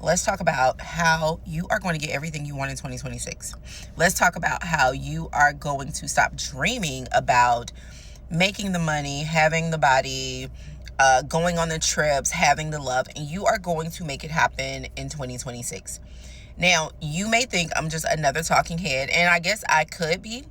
Let's talk about how you are going to get everything you want in 2026. Let's talk about how you are going to stop dreaming about making the money, having the body, going on the trips, having the love, and you are going to make it happen in 2026. Now, you may think I'm just another talking head, and I guess I could be,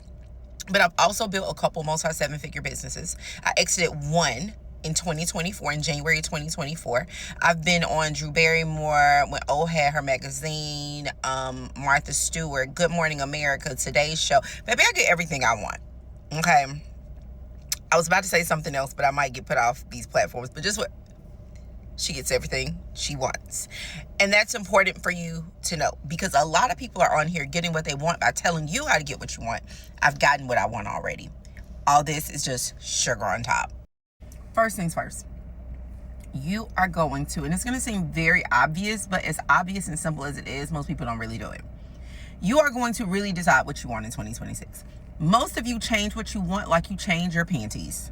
but I've also built a couple multi-7-figure businesses. I exited one in 2024, in January 2024. I've been on Drew Barrymore, when O had her magazine, Martha Stewart, Good Morning America, Today's Show. Baby, I get everything I want. Okay. I was about to say something else, but I might get put off these platforms. But just what? She gets everything she wants. And that's important for you to know, because a lot of people are on here getting what they want by telling you how to get what you want. I've gotten what I want already. All this is just sugar on top. First things first, you are going to, and it's going to seem very obvious, but as obvious and simple as it is, most people don't really do it. You are going to really decide what you want in 2026. Most of you change what you want like you change your panties.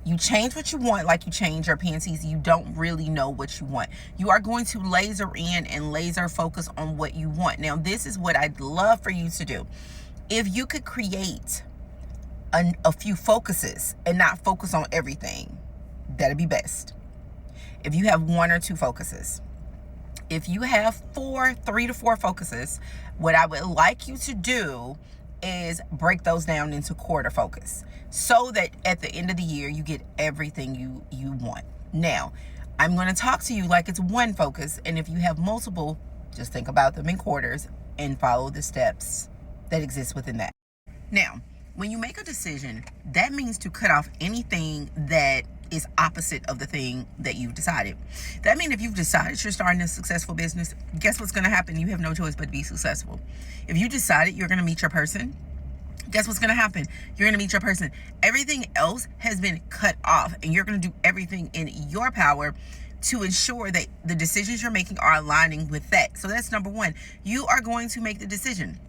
You change what you want like you change your panties. You don't really know what you want. You are going to laser in and laser focus on what you want. Now, this is what I'd love for you to do. If you could create a few focuses and not focus on everything, that'd be best. If you have 1 or 2 focuses. If you have 3 to 4 focuses, what I would like you to do is break those down into quarter focus, so that at the end of the year you get everything you want. Now, I'm going to talk to you like it's one focus, and if you have multiple, just think about them in quarters and follow the steps that exist within that. Now, when you make a decision, that means to cut off anything that is opposite of the thing that you've decided. That means if you've decided you're starting a successful business, guess what's going to happen? You have no choice but to be successful. If you decided you're going to meet your person, guess what's going to happen? You're going to meet your person. Everything else has been cut off, and you're going to do everything in your power to ensure that the decisions you're making are aligning with that. So that's number 1. You are going to make the decision.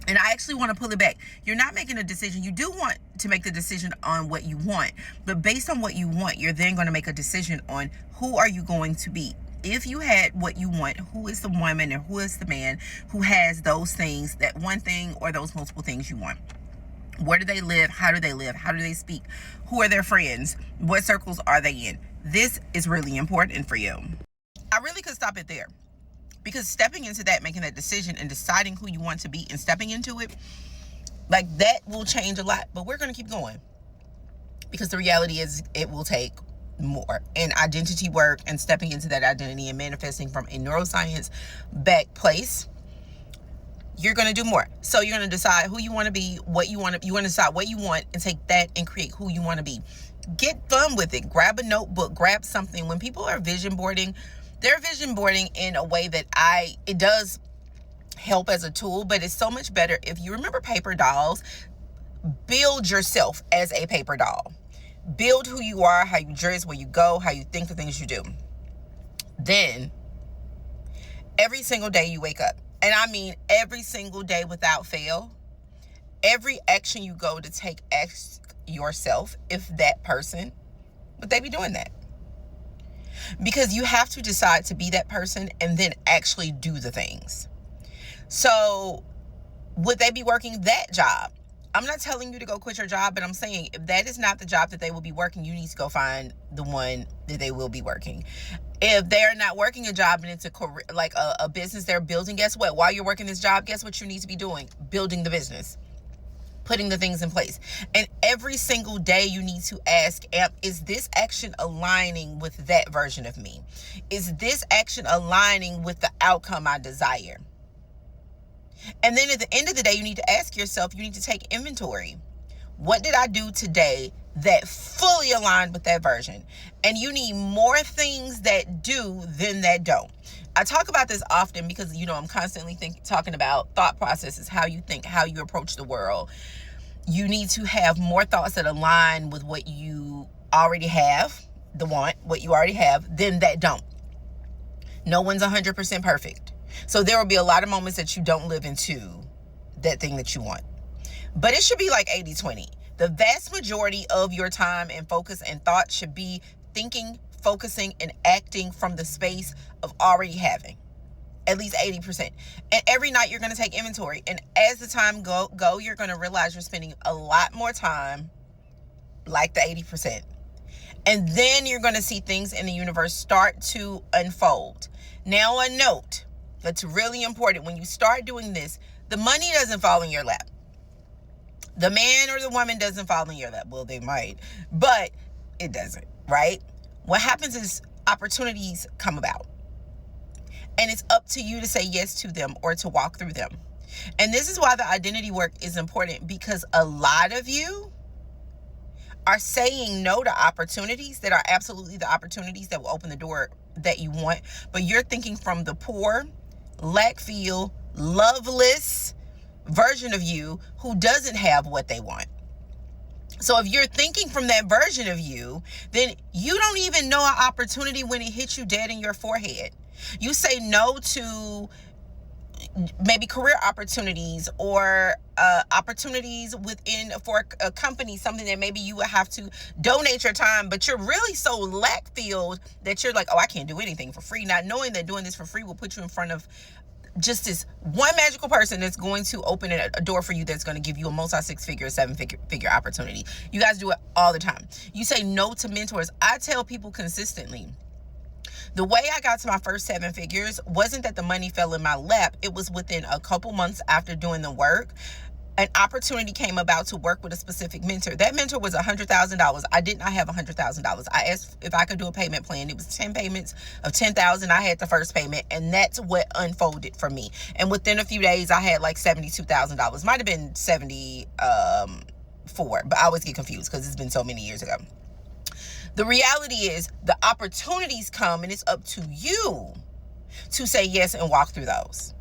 And I actually want to pull it back. You're not making a decision. You do want to make the decision on what you want. But based on what you want, you're then going to make a decision on who are you going to be. If you had what you want, who is the woman or who is the man who has those things, that one thing or those multiple things you want? Where do they live? How do they live? How do they speak? Who are their friends? What circles are they in? This is really important for you. I really could stop it there. Because stepping into that, making that decision and deciding who you want to be and stepping into it, like that will change a lot. But we're going to keep going. Because the reality is it will take more. And identity work and stepping into that identity and manifesting from a neuroscience back place, you're going to do more. So you're going to decide who you want to be, what you want to, you want to decide what you want and take that and create who you want to be. Get fun with it. Grab a notebook, grab something. When people are vision boarding, they're vision boarding in a way that it does help as a tool, but it's so much better if you remember paper dolls. Build yourself as a paper doll. Build who you are, how you dress, where you go, how you think, the things you do. Then, every single day you wake up, and I mean every single day without fail, every action you go to take, ask yourself if that person, would they be doing that? Because you have to decide to be that person and then actually do the things. So would they be working that job? I'm not telling you to go quit your job, but I'm saying if that is not the job that they will be working, you need to go find the one that they will be working. If they're not working a job and it's a career, like a business they're building, guess what? While you're working this job, guess what you need to be doing? Building the business. Putting the things in place. And every single day you need to ask, is this action aligning with that version of me? Is this action aligning with the outcome I desire? And then at the end of the day, you need to ask yourself, you need to take inventory. What did I do today that fully aligned with that version? And you need more things that do than that don't. I talk about this often because, I'm constantly talking about thought processes, how you think, how you approach the world. You need to have more thoughts that align with what you already have, what you already have, than that don't. No one's 100% perfect. So there will be a lot of moments that you don't live into that thing that you want. But it should be like 80-20. The vast majority of your time and focus and thought should be thinking focusing and acting from the space of already having at least 80%. And every night you're going to take inventory. And as the time go, you're going to realize you're spending a lot more time like the 80%. And then you're going to see things in the universe start to unfold. Now, a note that's really important: when you start doing this, the money doesn't fall in your lap. The man or the woman doesn't fall in your lap. Well, they might, but it doesn't, right? What happens is opportunities come about. And it's up to you to say yes to them or to walk through them. And this is why the identity work is important, because a lot of you are saying no to opportunities that are absolutely the opportunities that will open the door that you want. But you're thinking from the poor, lack-filled, loveless version of you who doesn't have what they want. So if you're thinking from that version of you, then you don't even know an opportunity when it hits you dead in your forehead. You say no to maybe career opportunities or opportunities within for a company, something that maybe you would have to donate your time, but you're really so lack-filled that you're like, oh, I can't do anything for free, not knowing that doing this for free will put you in front of just this one magical person that's going to open a door for you, that's going to give you a multi-six-figure, seven-figure opportunity. You guys do it all the time. You say no to mentors. I tell people consistently, the way I got to my first 7 figures wasn't that the money fell in my lap. It was within a couple months after doing the work. An opportunity came about to work with a specific mentor. That mentor was $100,000. I did not have $100,000. I asked if I could do a payment plan. It was 10 payments of $10,000. I had the first payment, and that's what unfolded for me. And within a few days, I had like $72,000. Might have been 74, but I always get confused because it's been so many years ago. The reality is the opportunities come, and it's up to you to say yes and walk through those.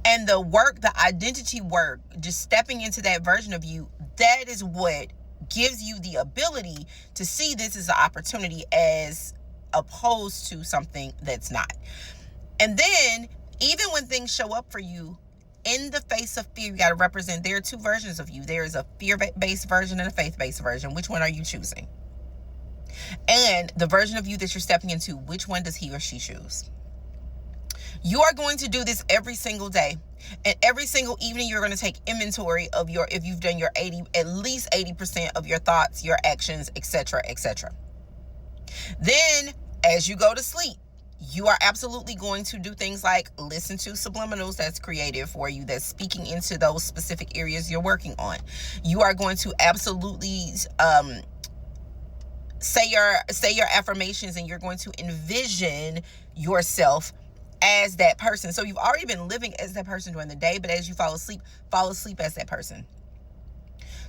And the work, the identity work, just stepping into that version of you, that is what gives you the ability to see this as an opportunity as opposed to something that's not. And then even when things show up for you in the face of fear, you got to represent, there are 2 versions of you. There is a fear-based version and a faith-based version. Which one are you choosing? And the version of you that you're stepping into, which one does he or she choose? You are going to do this every single day. And every single evening, you're going to take inventory of if you've done your at least 80% of your thoughts, your actions, etc., etc. Then, as you go to sleep, you are absolutely going to do things like listen to subliminals that's creative for you, that's speaking into those specific areas you're working on. You are going to absolutely say your affirmations, and you're going to envision yourself as that person. So you've already been living as that person during the day, but as you fall asleep as that person.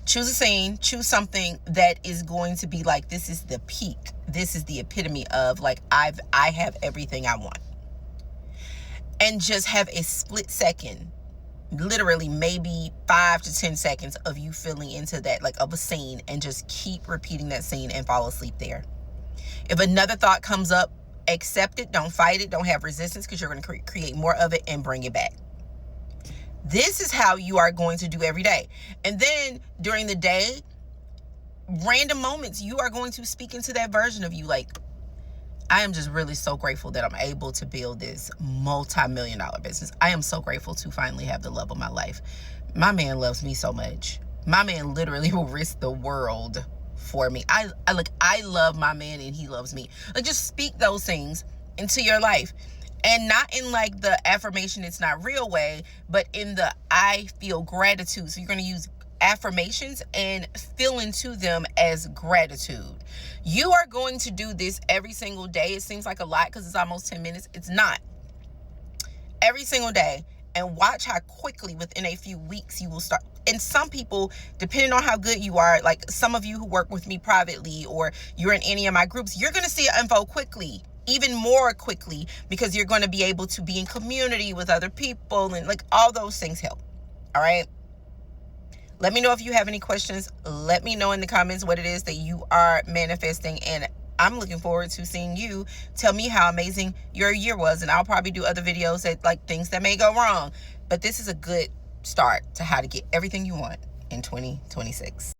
Choose a scene, choose something that is going to be like, this is the peak. This is the epitome of like, I have everything I want. And just have a split second, literally maybe 5 to 10 seconds of you feeling into that, like of a scene, and just keep repeating that scene and fall asleep there. If another thought comes up, accept it, don't fight it, don't have resistance, because you're going to create more of it and bring it back. This is how you are going to do every day. And then during the day, random moments, you are going to speak into that version of you. Like, I am just really so grateful that I'm able to build this multi-million-dollar business. I am so grateful to finally have the love of my life. My man loves me so much. My man literally will risk the world for me. I love my man, and he loves me. Like, just speak those things into your life. And not in like the affirmation it's not real way, but in the I feel gratitude. So you're going to use affirmations and feel into them as gratitude. You are going to do this every single day. It seems like a lot because it's almost 10 minutes. It's not. Every single day. And watch how quickly within a few weeks you will start. And some people, depending on how good you are, like some of you who work with me privately, or you're in any of my groups, you're going to see it unfold quickly. Even more quickly, because you're going to be able to be in community with other people, and like all those things help. All right. Let me know if you have any questions. Let me know in the comments what it is that you are manifesting. And I'm looking forward to seeing you tell me how amazing your year was. And I'll probably do other videos that like things that may go wrong. But this is a good start to how to get everything you want in 2026.